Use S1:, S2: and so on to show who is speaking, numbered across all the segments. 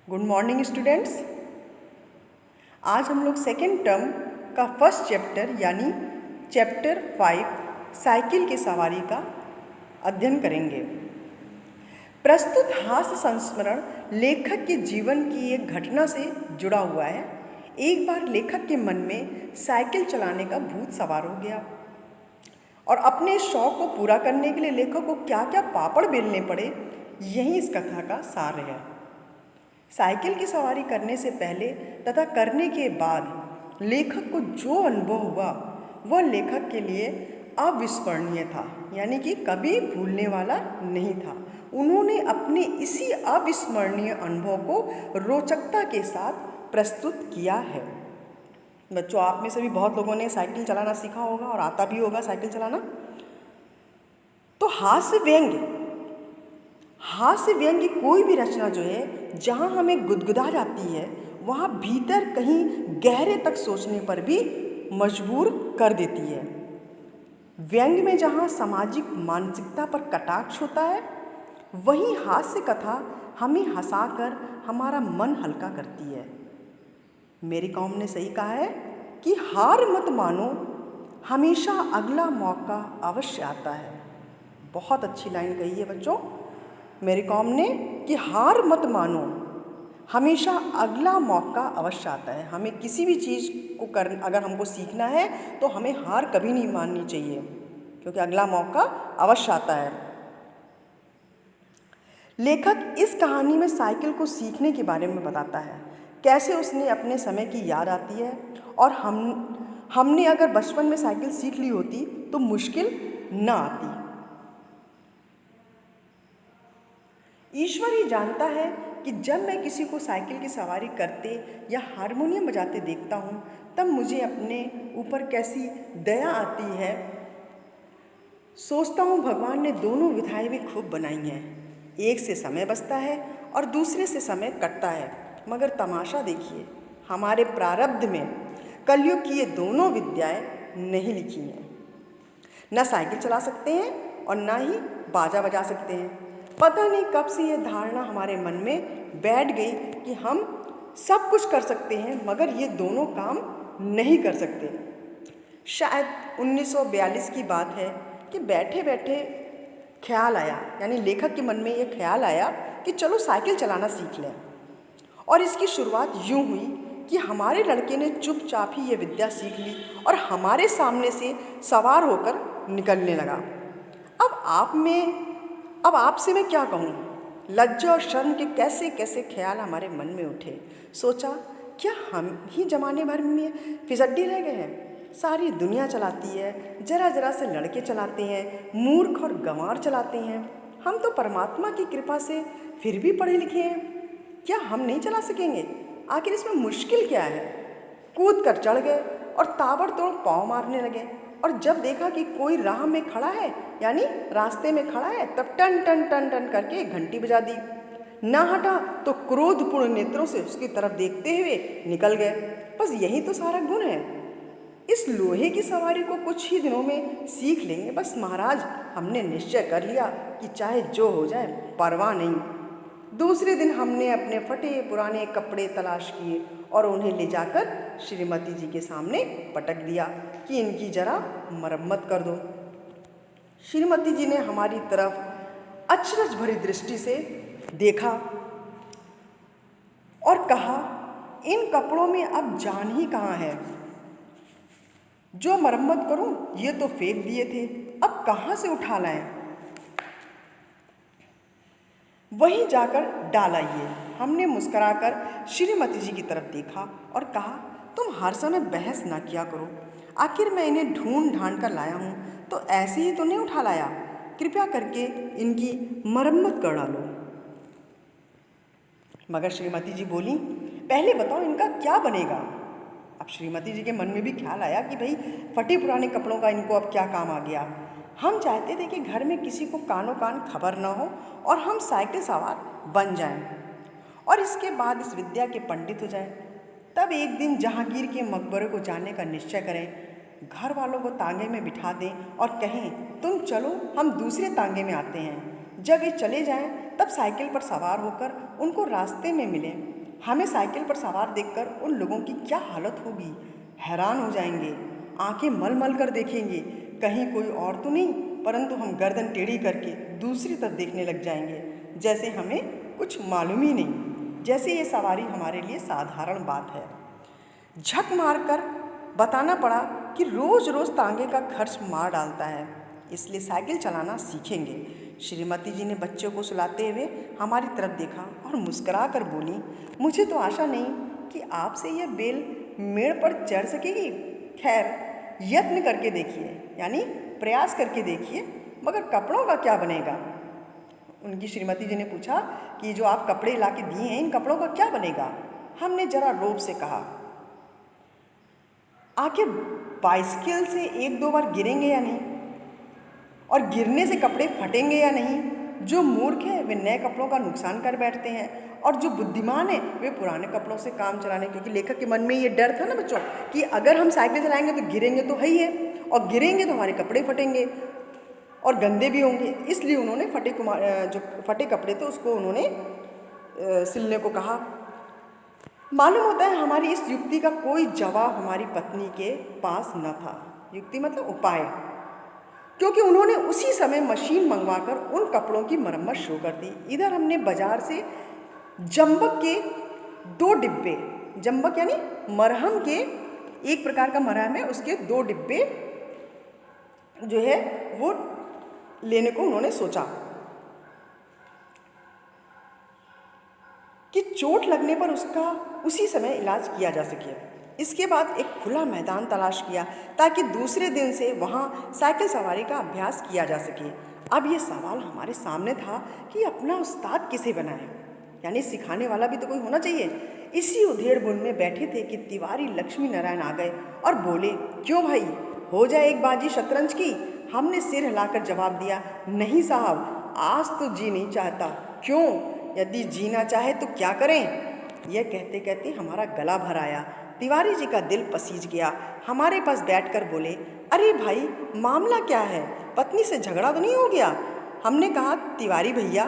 S1: Good morning students. आज हम लोग सेकेंड टर्म का फर्स्ट चैप्टर यानी चैप्टर 5 साइकिल की सवारी का अध्ययन करेंगे। प्रस्तुत हास्य संस्मरण लेखक के जीवन की एक घटना से जुड़ा हुआ है। एक बार लेखक के मन में साइकिल चलाने का भूत सवार हो गया और अपने शौक को पूरा करने के लिए लेखक को क्या क्या पापड़ बेलने पड़े, यही इस कथा का सार है। साइकिल की सवारी करने से पहले तथा करने के बाद लेखक को जो अनुभव हुआ वह लेखक के लिए अविस्मरणीय था, यानी कि कभी भूलने वाला नहीं था। उन्होंने अपने इसी अविस्मरणीय अनुभव को रोचकता के साथ प्रस्तुत किया है। बच्चों, आप में से भी बहुत लोगों ने साइकिल चलाना सीखा होगा और आता भी होगा साइकिल चलाना। तो हास्य व्यंग्य कोई भी रचना जो है जहाँ हमें गुदगुदा जाती है, वहाँ भीतर कहीं गहरे तक सोचने पर भी मजबूर कर देती है। व्यंग्य में जहाँ सामाजिक मानसिकता पर कटाक्ष होता है, वहीं हास्य कथा हमें हंसाकर हमारा मन हल्का करती है। मेरी कॉम ने सही कहा है कि हार मत मानो, हमेशा अगला मौका अवश्य आता है। बहुत अच्छी लाइन कही है बच्चों मेरी कॉम ने कि हार मत मानो, हमेशा अगला मौका अवश्य आता है। हमें किसी भी चीज़ को अगर हमको सीखना है तो हमें हार कभी नहीं माननी चाहिए, क्योंकि अगला मौका अवश्य आता है। लेखक इस कहानी में साइकिल को सीखने के बारे में बताता है, कैसे उसने अपने समय की याद आती है और हमने अगर बचपन में साइकिल सीख ली होती तो मुश्किल न आती। ईश्वर ही जानता है कि जब मैं किसी को साइकिल की सवारी करते या हारमोनियम बजाते देखता हूँ, तब मुझे अपने ऊपर कैसी दया आती है। सोचता हूँ भगवान ने दोनों विधाएं भी खूब बनाई हैं। एक से समय बचता है और दूसरे से समय कटता है, मगर तमाशा देखिए, हमारे प्रारब्ध में कलयुग की ये दोनों विद्याएं नहीं लिखी हैं। न साइकिल चला सकते हैं और न ही बाजा बजा सकते हैं। पता नहीं कब से ये धारणा हमारे मन में बैठ गई कि हम सब कुछ कर सकते हैं, मगर ये दोनों काम नहीं कर सकते। शायद 1942 की बात है कि बैठे बैठे ख्याल आया, यानी लेखक के मन में ये ख्याल आया कि चलो साइकिल चलाना सीख लें। और इसकी शुरुआत यूँ हुई कि हमारे लड़के ने चुपचाप ही ये विद्या सीख ली और हमारे सामने से सवार होकर निकलने लगा। अब आपसे मैं क्या कहूँ, लज्जा और शर्म के कैसे कैसे ख्याल हमारे मन में उठे। सोचा, क्या हम ही जमाने भर में फिसड्डी रह गए हैं? सारी दुनिया चलाती है, जरा जरा से लड़के चलाते हैं, मूर्ख और गंवार चलाते हैं। हम तो परमात्मा की कृपा से फिर भी पढ़े लिखे हैं, क्या हम नहीं चला सकेंगे? आखिर इसमें मुश्किल क्या है? कूद कर चढ़ गए और ताबड़तोड़ पाँव मारने लगे। और जब देखा कि कोई राह में खड़ा है, यानी रास्ते में खड़ा है, तब टन टन टन टन करके एक घंटी बजा दी। ना हटा तो क्रोधपूर्ण नेत्रों से उसकी तरफ देखते हुए निकल गए। बस यही तो सारा गुण है। इस लोहे की सवारी को कुछ ही दिनों में सीख लेंगे। बस महाराज, हमने निश्चय कर लिया कि चाहे जो हो जाए परवाह नहीं। दूसरे दिन हमने अपने फटे पुराने कपड़े तलाश किए और उन्हें ले जाकर श्रीमती जी के सामने पटक दिया कि इनकी जरा मरम्मत कर दो। श्रीमती जी ने हमारी तरफ अचरज भरी दृष्टि से देखा और कहा, इन कपड़ों में अब जान ही कहाँ है। जो मरम्मत करूं ये तो फेंक दिए थे, अब कहाँ से उठा लाएं? वहीं जाकर डाल आइए। हमने मुस्कुराकर श्रीमती जी की तरफ देखा और कहा, तुम हर समय बहस ना किया करो। आखिर मैं इन्हें ढूंढ ढांढ कर लाया हूँ, तो ऐसे ही तो नहीं उठा लाया। कृपया करके इनकी मरम्मत कर डालो। मगर श्रीमती जी बोली, पहले बताओ इनका क्या बनेगा? अब श्रीमती जी के मन में भी ख्याल आया कि भाई फटे पुराने कपड़ों का इनको अब क्या काम आ गया। हम चाहते थे कि घर में किसी को कानों कान खबर ना हो और हम साइकिल सवार बन जाएं और इसके बाद इस विद्या के पंडित हो जाएं। तब एक दिन जहांगीर के मकबरे को जाने का निश्चय करें, घर वालों को तांगे में बिठा दें और कहें, तुम चलो हम दूसरे तांगे में आते हैं। जब ये चले जाएं, तब साइकिल पर सवार होकर उनको रास्ते में मिलें। हमें साइकिल पर सवार देखकर उन लोगों की क्या हालत होगी। हैरान हो जाएंगे, आंखें मल मल कर देखेंगे, कहीं कोई और तो नहीं, परंतु हम गर्दन टेढ़ी करके दूसरी तरफ देखने लग जाएंगे, जैसे हमें कुछ मालूम ही नहीं, जैसे ये सवारी हमारे लिए साधारण बात है। झक मारकर बताना पड़ा कि रोज़ रोज़ तांगे का खर्च मार डालता है, इसलिए साइकिल चलाना सीखेंगे। श्रीमती जी ने बच्चों को सुलाते हुए हमारी तरफ देखा और मुस्कुरा कर बोली, मुझे तो आशा नहीं कि आपसे यह बेल मेड़ पर चढ़ सकेगी। खैर, यत्न करके देखिए, यानी प्रयास करके देखिए, मगर कपड़ों का क्या बनेगा। उनकी श्रीमती जी ने पूछा कि जो आप कपड़े ला के दिए हैं, इन कपड़ों का क्या बनेगा। हमने जरा रोब से कहा, आखिर बाइसिकल से एक दो बार गिरेंगे या नहीं, और गिरने से कपड़े फटेंगे या नहीं। जो मूर्ख है वे नए कपड़ों का नुकसान कर बैठते हैं, और जो बुद्धिमान है वे पुराने कपड़ों से काम चलाने, क्योंकि लेखक के मन में ये डर था ना बच्चों कि अगर हम साइकिल चलाएंगे तो गिरेंगे तो है ही है, और गिरेंगे तो हमारे कपड़े फटेंगे और गंदे भी होंगे। इसलिए उन्होंने जो फटे कपड़े थे उसको उन्होंने सिलने को कहा। मालूम होता है हमारी इस युक्ति का कोई जवाब हमारी पत्नी के पास न था। युक्ति मतलब उपाय, क्योंकि उन्होंने उसी समय मशीन मंगवाकर उन कपड़ों की मरम्मत शुरू कर दी। इधर हमने बाजार से जंबक के 2 डिब्बे, जंबक यानी मरहम के, एक प्रकार का मरहम है, उसके 2 डिब्बे जो है वो लेने को उन्होंने सोचा कि चोट लगने पर उसका उसी समय इलाज किया जा सके। इसके बाद एक खुला मैदान तलाश किया ताकि दूसरे दिन से वहाँ साइकिल सवारी का अभ्यास किया जा सके। अब ये सवाल हमारे सामने था कि अपना उस्ताद किसे बनाएं, यानी सिखाने वाला भी तो कोई होना चाहिए। इसी उधेड़ बुन में बैठे थे कि तिवारी लक्ष्मी नारायण आ गए और बोले, क्यों भाई, हो जाए एक बाजी शतरंज की। हमने सिर हिलाकर जवाब दिया, नहीं साहब, आज तो जी नहीं चाहता। क्यों? यदि जीना चाहे तो क्या करें। यह कहते कहते हमारा गला भर आया। तिवारी जी का दिल पसीज गया। हमारे पास बैठकर बोले, अरे भाई, मामला क्या है, पत्नी से झगड़ा तो नहीं हो गया। हमने कहा, तिवारी भैया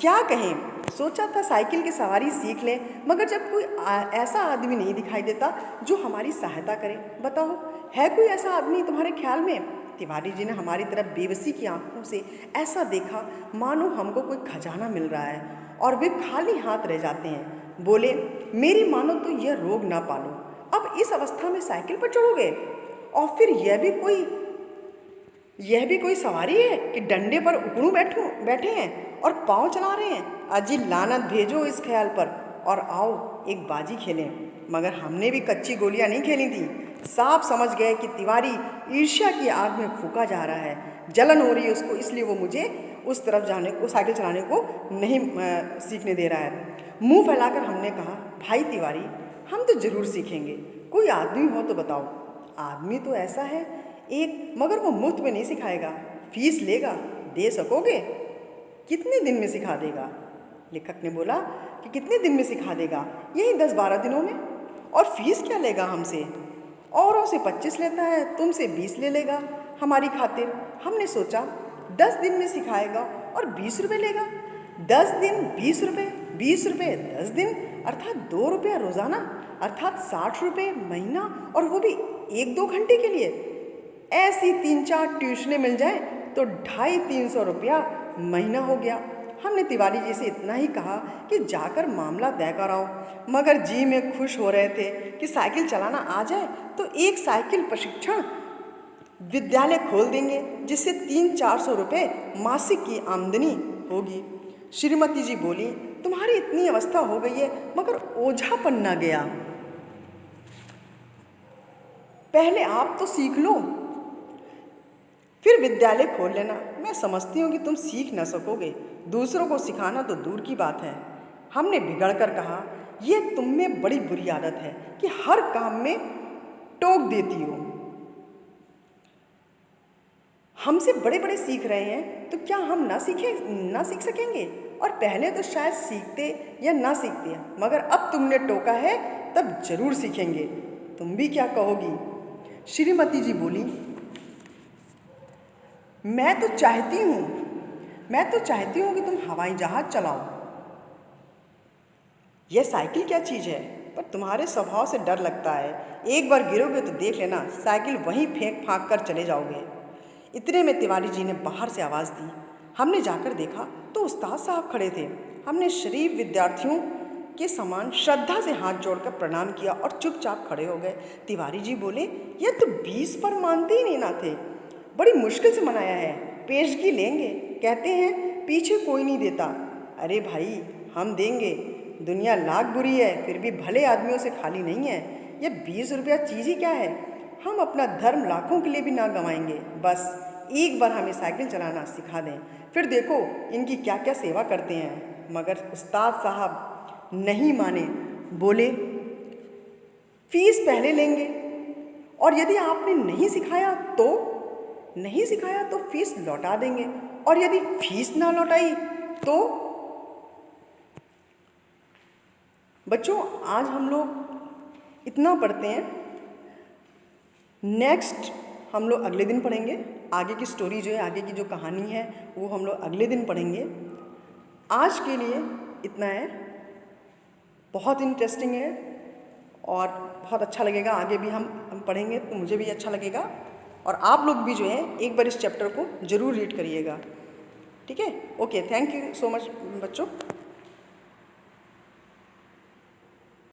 S1: क्या कहें, सोचा था साइकिल की सवारी सीख लें, मगर जब कोई ऐसा आदमी नहीं दिखाई देता जो हमारी सहायता करे। बताओ, है कोई ऐसा आदमी तुम्हारे ख्याल में? तिवारी जी ने हमारी तरफ बेबसी की आंखों से ऐसा देखा मानो हमको कोई खजाना मिल रहा है और वे खाली हाथ रह जाते हैं। बोले, मेरी मानो तो यह रोग ना पालो, अब इस अवस्था में साइकिल पर चढ़ोगे, और फिर यह भी कोई सवारी है कि डंडे पर उकड़ू बैठे हैं और पाँव चला रहे हैं। अजी लानत भेजो इस ख्याल पर, और आओ एक बाजी खेलें। मगर हमने भी कच्ची गोलियां नहीं खेली थी। साफ समझ गए कि तिवारी ईर्ष्या की आग में फूका जा रहा है, जलन हो रही है उसको, इसलिए वो मुझे उस तरफ जाने को, साइकिल चलाने को नहीं सीखने दे रहा है। मुंह फैलाकर हमने कहा, भाई तिवारी, हम तो ज़रूर सीखेंगे, कोई आदमी हो तो बताओ। आदमी तो ऐसा है एक, मगर वो मुफ्त में नहीं सिखाएगा, फीस लेगा। दे सकोगे? कितने दिन में सिखा देगा? लेखक ने बोला कि कितने दिन में सिखा देगा? यही 10-12 दिनों में। और फीस क्या लेगा हमसे? औरों से 25 लेता है, तुमसे 20 ले लेगा हमारी खातिर। हमने सोचा 10 दिन में सिखाएगा और 20 रुपये लेगा। 10 दिन 20 रुपये, 20 रुपये 10 दिन, अर्थात 2 रुपया रोज़ाना, अर्थात 60 रुपये महीना, और वो भी 1-2 घंटे के लिए। ऐसी 3-4 ट्यूशनें मिल जाए तो 250-300 रुपया महीना हो गया। हमने तिवारी जी से इतना ही कहा कि जाकर मामला तय कराओ, मगर जी में खुश हो रहे थे कि साइकिल चलाना आ जाए तो एक साइकिल प्रशिक्षण विद्यालय खोल देंगे, जिससे 300-400 रुपये मासिक की आमदनी होगी। श्रीमती जी बोली, तुम्हारी इतनी अवस्था हो गई है, मगर ओझापन ना गया। पहले आप तो सीख लो, फिर विद्यालय खोल लेना। मैं समझती हूँ कि तुम सीख न सकोगे, दूसरों को सिखाना तो दूर की बात है। हमने बिगड़ कर कहा, यह तुम में बड़ी बुरी आदत है कि हर काम में टोक देती हो। हमसे बड़े बड़े सीख रहे हैं तो क्या हम ना सीख सकेंगे? और पहले तो शायद सीखते या ना सीखते, मगर अब तुमने टोका है तब जरूर सीखेंगे। तुम भी क्या कहोगी? श्रीमती जी बोली, मैं तो चाहती हूँ कि तुम हवाई जहाज चलाओ। यह साइकिल क्या चीज़ है, पर तुम्हारे स्वभाव से डर लगता है। एक बार गिरोगे तो देख लेना, साइकिल वहीं फेंक फाँक कर चले जाओगे। इतने में तिवारी जी ने बाहर से आवाज़ दी। हमने जाकर देखा तो उस्ताद साहब खड़े थे। हमने शरीफ विद्यार्थियों के समान श्रद्धा से हाथ जोड़कर प्रणाम किया और चुपचाप खड़े हो गए। तिवारी जी बोले, यह तो 20 पर मानते ही नहीं ना थे, बड़ी मुश्किल से मनाया है, पेशगी लेंगे, कहते हैं पीछे कोई नहीं देता। अरे भाई, हम देंगे। दुनिया लाख बुरी है, फिर भी भले आदमियों से खाली नहीं है। यह 20 रुपया चीज़ ही क्या है, हम अपना धर्म लाखों के लिए भी ना गंवाएंगे। बस एक बार हमें साइकिल चलाना सिखा दें, फिर देखो इनकी क्या क्या सेवा करते हैं। मगर उस्ताद साहब नहीं माने, बोले फीस पहले लेंगे, और यदि आपने नहीं सिखाया तो फीस लौटा देंगे, और यदि फीस ना लौटाई तो। बच्चों, आज हम लोग इतना पढ़ते हैं, नेक्स्ट हम लोग अगले दिन पढ़ेंगे। आगे की स्टोरी जो है, आगे की जो कहानी है वो हम लोग अगले दिन पढ़ेंगे। आज के लिए इतना है। बहुत इंटरेस्टिंग है और बहुत अच्छा लगेगा। आगे भी हम पढ़ेंगे तो मुझे भी अच्छा लगेगा, और आप लोग भी जो है एक बार इस चैप्टर को ज़रूर रीड करिएगा। ठीक है, okay, thank you so much बच्चों।